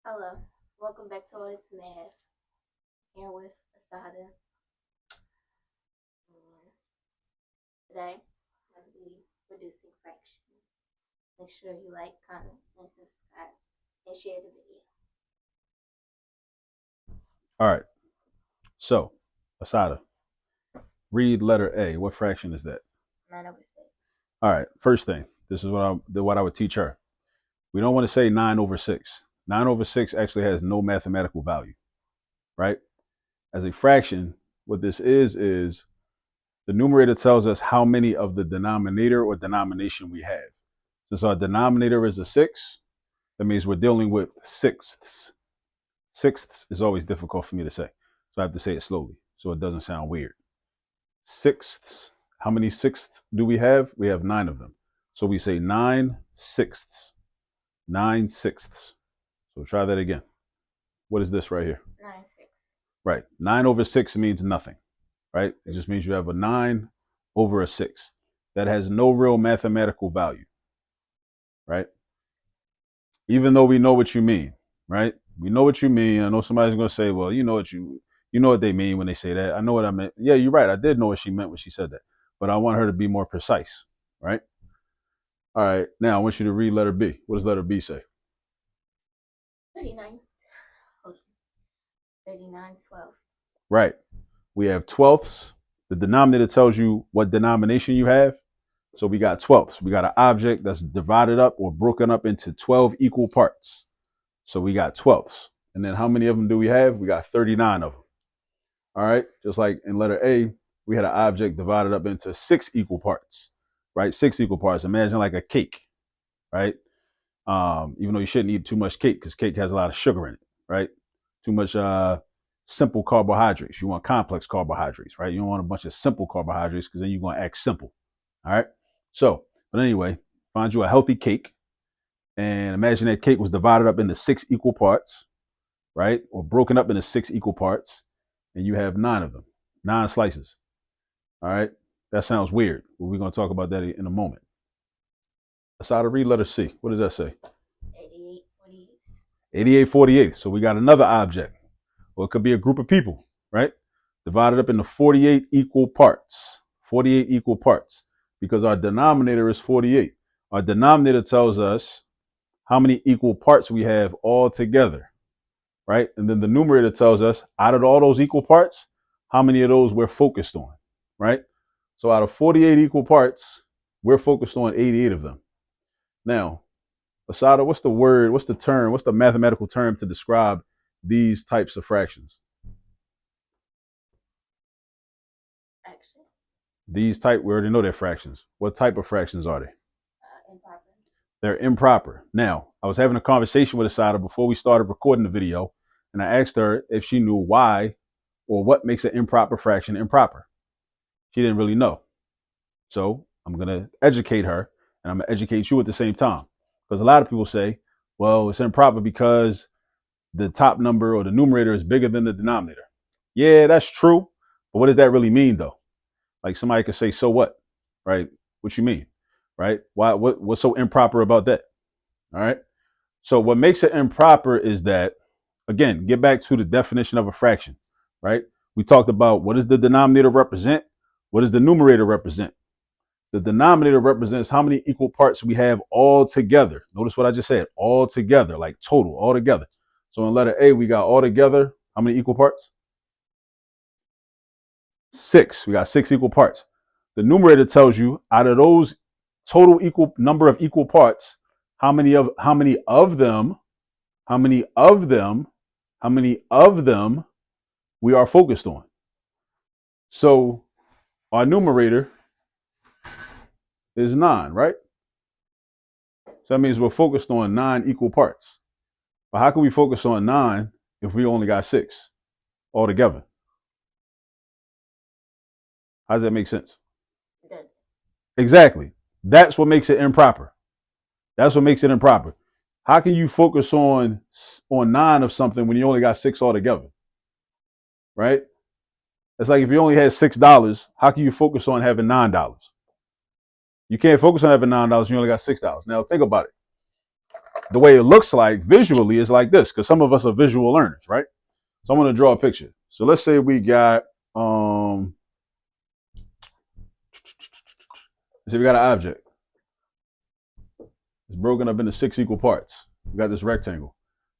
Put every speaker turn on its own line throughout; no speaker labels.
Hello, welcome back to All This Math. Here with Assata. And today, I'm going to be producing fractions. Make sure you like, comment, and subscribe, and share the video.
All right. So, Assata, read letter A. What fraction is that?
9 over 6.
All right. First thing, this is what I would teach her. We don't want to say 9/6. 9/6 actually has no mathematical value, right? As a fraction, what this is the numerator tells us how many of the denominator or denomination we have. Since our denominator is a 6, that means we're dealing with sixths. Sixths is always difficult for me to say, so I have to say it slowly so it doesn't sound weird. Sixths. How many sixths do we have? We have 9 of them. So we say 9/6. 9/6. So try that again. What is this right here?
9, 6.
Right. 9/6 means nothing, right? It just means you have a 9/6. That has no real mathematical value, right? Even though we know what you mean, right? We know what you mean. I know somebody's going to say, well, you know what they mean when they say that. I know what I meant. Yeah, you're right. I did know what she meant when she said that. But I want her to be more precise, right? All right. Now I want you to read letter B. What does letter B say?
39. Hold on. 39 12.
Right. We have twelfths. The denominator tells you what denomination you have. So we got twelfths. We got an object that's divided up or broken up into 12 equal parts. So we got twelfths. And then how many of them do we have? We got 39 of them. All right. Just like in letter A, we had an object divided up into 6 equal parts, right? 6 equal parts. Imagine like a cake, right? Even though you shouldn't eat too much cake because cake has a lot of sugar in it, right? Too much simple carbohydrates. You want complex carbohydrates, right? You don't want a bunch of simple carbohydrates because then you're going to act simple. All right. So, but anyway, find you a healthy cake and imagine that cake was divided up into 6 equal parts, right? Or broken up into 6 equal parts, and you have 9 of them, 9 slices. All right. That sounds weird. But we're going to talk about that in a moment. Aside of read letter C. What does that say?
88 48.
88/48. So we got another object. Or it could be a group of people, right? Divided up into 48 equal parts. 48 equal parts. Because our denominator is 48. Our denominator tells us how many equal parts we have all together, right? And then the numerator tells us out of all those equal parts, how many of those we're focused on, right? So out of 48 equal parts, we're focused on 88 of them. Now, Asada, what's the word, what's the term, what's the mathematical term to describe these types of fractions?
Fraction.
We already know they're fractions. What type of fractions are they?
Improper.
They're improper. Now, I was having a conversation with Asada before we started recording the video, and I asked her if she knew why or what makes an improper fraction improper. She didn't really know. So I'm going to educate her, and I'm going to educate you at the same time. Because a lot of people say, well, it's improper because the top number or the numerator is bigger than the denominator. Yeah, that's true. But what does that really mean, though? Like somebody could say, so what? Right? What you mean? Right? Why? What's so improper about that? All right. So what makes it improper is that, again, get back to the definition of a fraction, right? We talked about what does the denominator represent? What does the numerator represent? The denominator represents how many equal parts we have all together. Notice what I just said, all together, like total, all together. So in letter A, we got all together, how many equal parts? 6. We got 6 equal parts. The numerator tells you out of those total equal number of equal parts, how many of them, how many of them, how many of them we are focused on. So our numerator is 9, right? So that means we're focused on 9 equal parts. But how can we focus on 9 if we only got 6 altogether? How does that make sense?
Does.
Exactly. That's what makes it improper. That's what makes it improper. How can you focus on 9 of something when you only got 6 altogether? Right? It's like if you only had $6, how can you focus on having $9? You can't focus on having $9. You only got $6. Now think about it. the way it looks like visually is like this, because some of us are visual learners, right? So I'm going to draw a picture. So let's say we got let's say we got an object. It's broken up into 6 equal parts. We got this rectangle.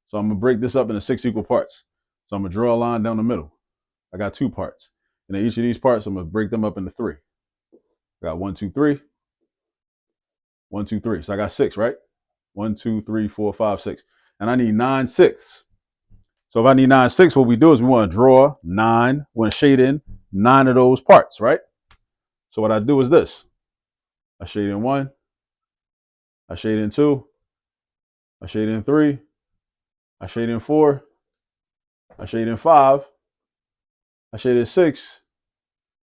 So I'm gonna break this up into 6 equal parts. So I'm gonna draw a line down the middle. I got 2 parts. And then each of these parts, I'm gonna break them up into 3. I got 1, 2, 3. 1, 2, 3. So I got 6, right? 1, 2, 3, 4, 5, 6. And I need 9 sixths. So if I need 9 sixths, what we do is we want to draw 9, we want to shade in 9 of those parts, right? So what I do is this. I shade in 1, I shade in 2, I shade in 3, I shade in 4, I shade in 5, I shade in 6.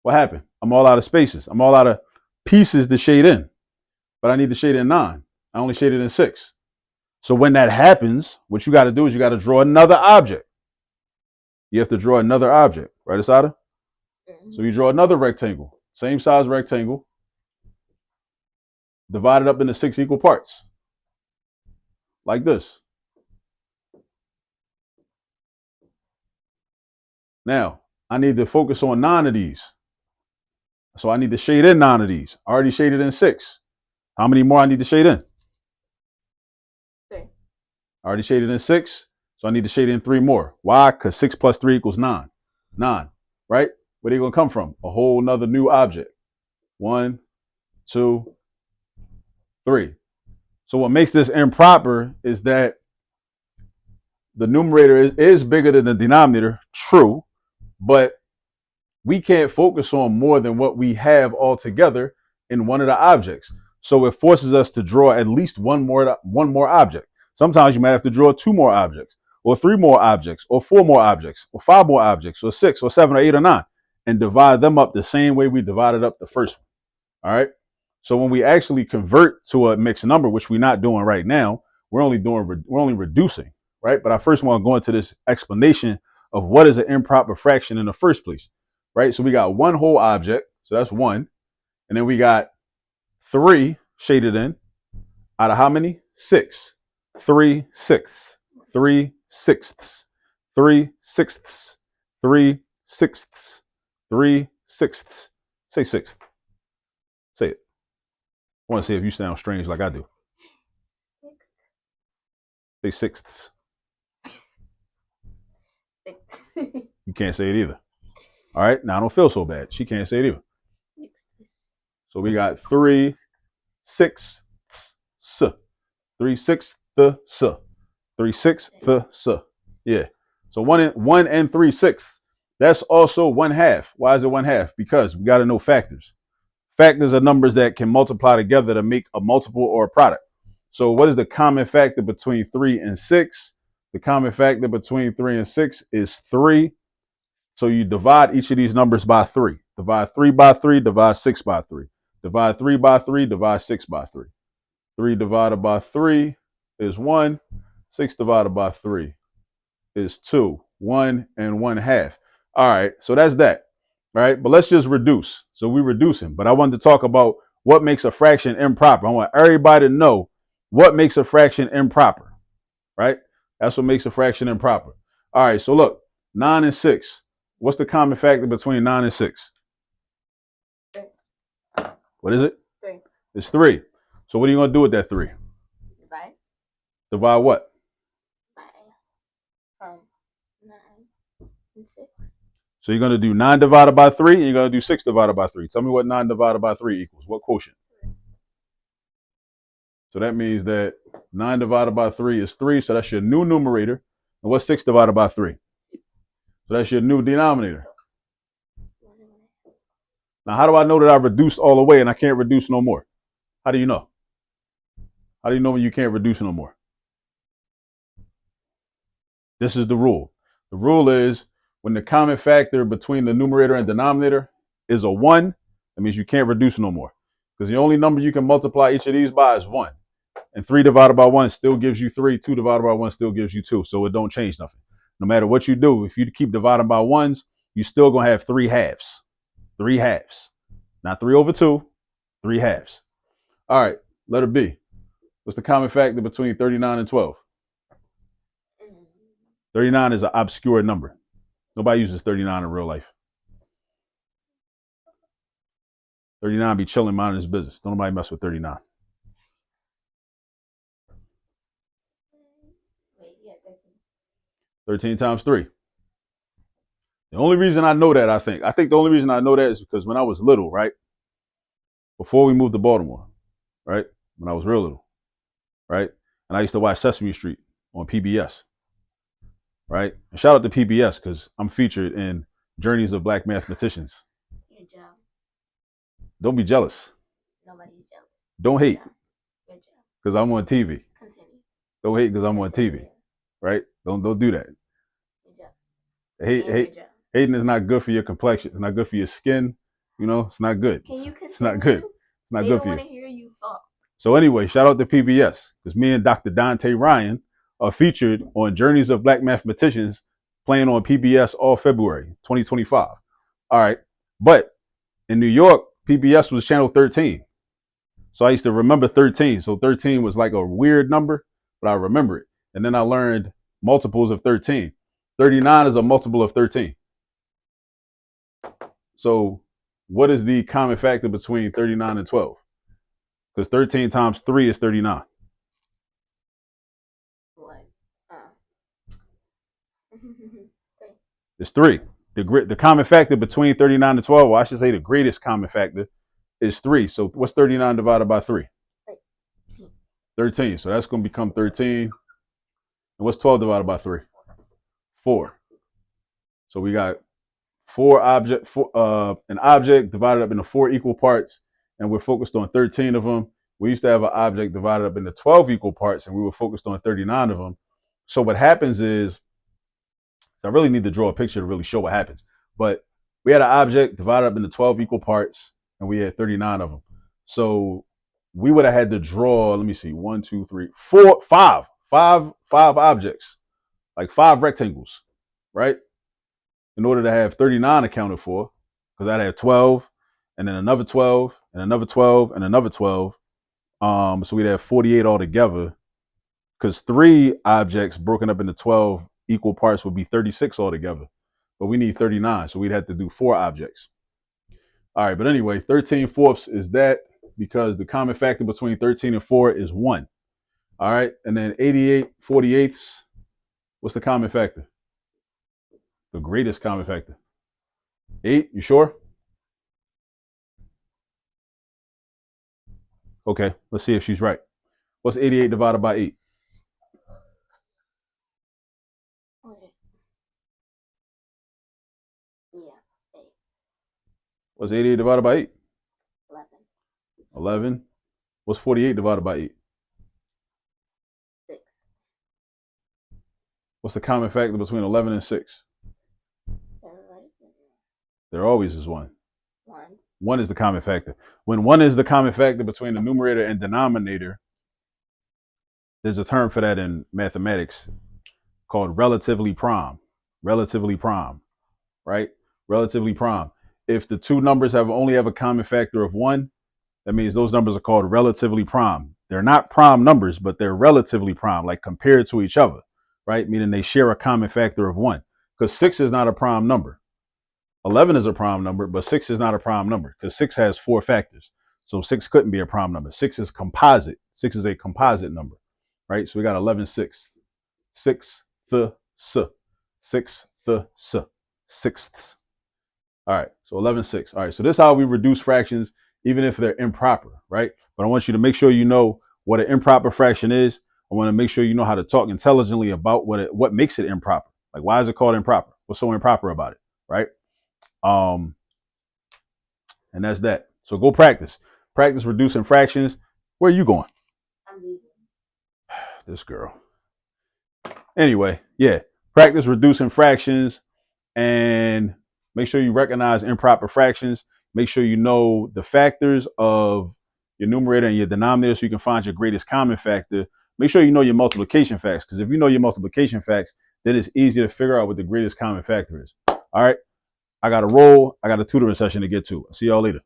What happened? I'm all out of spaces. I'm all out of pieces to shade in. But I need to shade in 9. I only shaded in 6. So when that happens, what you got to do is you got to draw another object. You have to draw another object, right, Assata? So you draw another rectangle, same size rectangle, divided up into 6 equal parts, like this. Now, I need to focus on 9 of these. So I need to shade in 9 of these. I already shaded in 6. How many more I need to shade in?
3.
I already shaded in 6, so I need to shade in 3 more. Why? Because 6 plus 3 equals 9. 9, right? Where are they going to come from? A whole nother new object. 1, 2, 3. So what makes this improper is that the numerator is bigger than the denominator, true, but we can't focus on more than what we have altogether in one of the objects. So it forces us to draw at least one more object. Sometimes you might have to draw 2 more objects, or 3 more objects, or 4 more objects, or 5 more objects, or 6, or 7, or 8, or 9, and divide them up the same way we divided up the first one. All right. So when we actually convert to a mixed number, which we're not doing right now, we're only reducing, right? But I first want to go into this explanation of what is an improper fraction in the first place, right? So we got one whole object, so that's 1, and then we got 3 shaded in out of how many? 6. 3 sixths, 3 sixths, 3 sixths, 3 sixths, 3 sixths. Say sixth. Say it. I want to see if you sound strange like I do. Say sixths. You can't say it either. All right. Now I don't feel so bad. She can't say it either. So we got 3 sixths. 3 sixths. 3 sixths. Yeah. So 1 and 3 sixths. That's also 1/2. Why is it 1/2? Because we got to know factors. Factors are numbers that can multiply together to make a multiple or a product. So what is the common factor between 3 and 6? The common factor between 3 and 6 is 3. So you divide each of these numbers by 3. Divide 3 by 3, divide 6 by 3. Divide 3 by 3, divide 6 by 3. 3 divided by 3 is 1. 6 divided by 3 is 2. 1 and 1/2. All right, so that's that. All right, but let's just reduce. So we're reducing. But I wanted to talk about what makes a fraction improper. I want everybody to know what makes a fraction improper, right? That's what makes a fraction improper. All right, so look, 9 and 6. What's the common factor between 9 and 6?
3.
What is it?
3.
It's 3. So what are you going to do with that 3?
Divide.
Divide what?
By 9 and 6.
So you're going to do 9 divided by 3, and you're going to do 6 divided by 3. Tell me what 9 divided by 3 equals. What quotient? So that means that 9 divided by 3 is 3, so that's your new numerator. And what's 6 divided by 3? So that's your new denominator. Now, how do I know that I reduced all the way and I can't reduce no more? How do you know? How do you know when you can't reduce no more? This is the rule. The rule is when the common factor between the numerator and denominator is a 1, that means you can't reduce no more. Because the only number you can multiply each of these by is 1. And 3 divided by 1 still gives you 3. 2 divided by 1 still gives you 2. So it don't change nothing. No matter what you do, if you keep dividing by 1s, you're still going to have 3 halves. 3 halves. Not 3 over 2, 3 halves. All right, letter B. What's the common factor between 39 and 12? 39 is an obscure number. Nobody uses 39 in real life. 39 be chilling, minding his business. Don't nobody mess with 39.
Wait, yeah,
13 times 3. The only reason I know that, I think the only reason I know that is because when I was little, right? Before we moved to Baltimore, right? When I was real little, right? And I used to watch Sesame Street on PBS, right? And shout out to PBS because I'm featured in Journeys of Black Mathematicians.
Good job.
Don't be jealous.
Nobody's jealous.
Don't hate
Good job.
because I'm on TV.
Continue.
Don't hate because I'm on TV, right? Don't do that.
Good job.
Hating is not good for your complexion. It's not good for your skin. You know, it's not good.
Can you continue?
It's not good. It's not
they
good
don't
for you.
want to hear you talk.
So anyway, shout out to PBS because me and Dr. Dante Ryan are featured on Journeys of Black Mathematicians playing on PBS all February 2025. All right. But in New York, PBS was channel 13. So I used to remember 13. So 13 was like a weird number, but I remember it. And then I learned multiples of 13. 39 is a multiple of 13. So what is the common factor between 39 and 12? Because 13 times 3 is 39.
What?
It's 3. The common factor between 39 and 12, well, I should say the greatest common factor, is 3. So what's 39 divided by 3? 13. So that's going to become 13. And what's 12 divided by 3? 4. So we got an object divided up into 4 equal parts, and we're focused on 13 of them. We used to have an object divided up into 12 equal parts, and we were focused on 39 of them. So what happens is, I really need to draw a picture to really show what happens. But we had an object divided up into 12 equal parts, and we had 39 of them. So we would have had to draw, let me see, 1, 2, 3, 4, 5 objects, like 5 rectangles, right? In order to have 39 accounted for, because I'd have 12, and then another 12, and another 12, and another 12. So we'd have 48 altogether, because 3 objects broken up into 12 equal parts would be 36 altogether. But we need 39, so we'd have to do 4 objects. All right, but anyway, 13/4 is that because the common factor between 13 and 4 is 1. All right, and then 88/48, what's the common factor? The greatest common factor. 8, you sure? Okay, let's see if she's right. What's 88 divided by 8?
Okay. Yeah, 8.
What's 88 divided by 8?
11.
11. What's 48 divided by 8?
6.
What's the common factor between 11 and 6? There always is 1.
1.
1 is the common factor. When 1 is the common factor between the numerator and denominator, there's a term for that in mathematics called relatively prime. Relatively prime, right? Relatively prime. If the two numbers only have a common factor of 1, that means those numbers are called relatively prime. They're not prime numbers, but they're relatively prime, like compared to each other, right? Meaning they share a common factor of 1. Because 6 is not a prime number. 11 is a prime number, but 6 is not a prime number because 6 has 4 factors. So 6 couldn't be a prime number. 6 is composite. 6 is a composite number, right? So we got 11 sixths. 6 the s. 6 the s. Sixths. All right, so 11 6. All right, so this is how we reduce fractions, even if they're improper, right? But I want you to make sure you know what an improper fraction is. I want to make sure you know how to talk intelligently about what makes it improper. Like, why is it called improper? What's so improper about it, right? And that's that. So go practice. Practice reducing fractions. Where are you going?
I'm leaving.
This girl. Anyway, yeah. Practice reducing fractions and make sure you recognize improper fractions. Make sure you know the factors of your numerator and your denominator so you can find your greatest common factor. Make sure you know your multiplication facts, because if you know your multiplication facts, then it's easier to figure out what the greatest common factor is. All right. I got to roll. I got a tutoring session to get to. I'll see y'all later.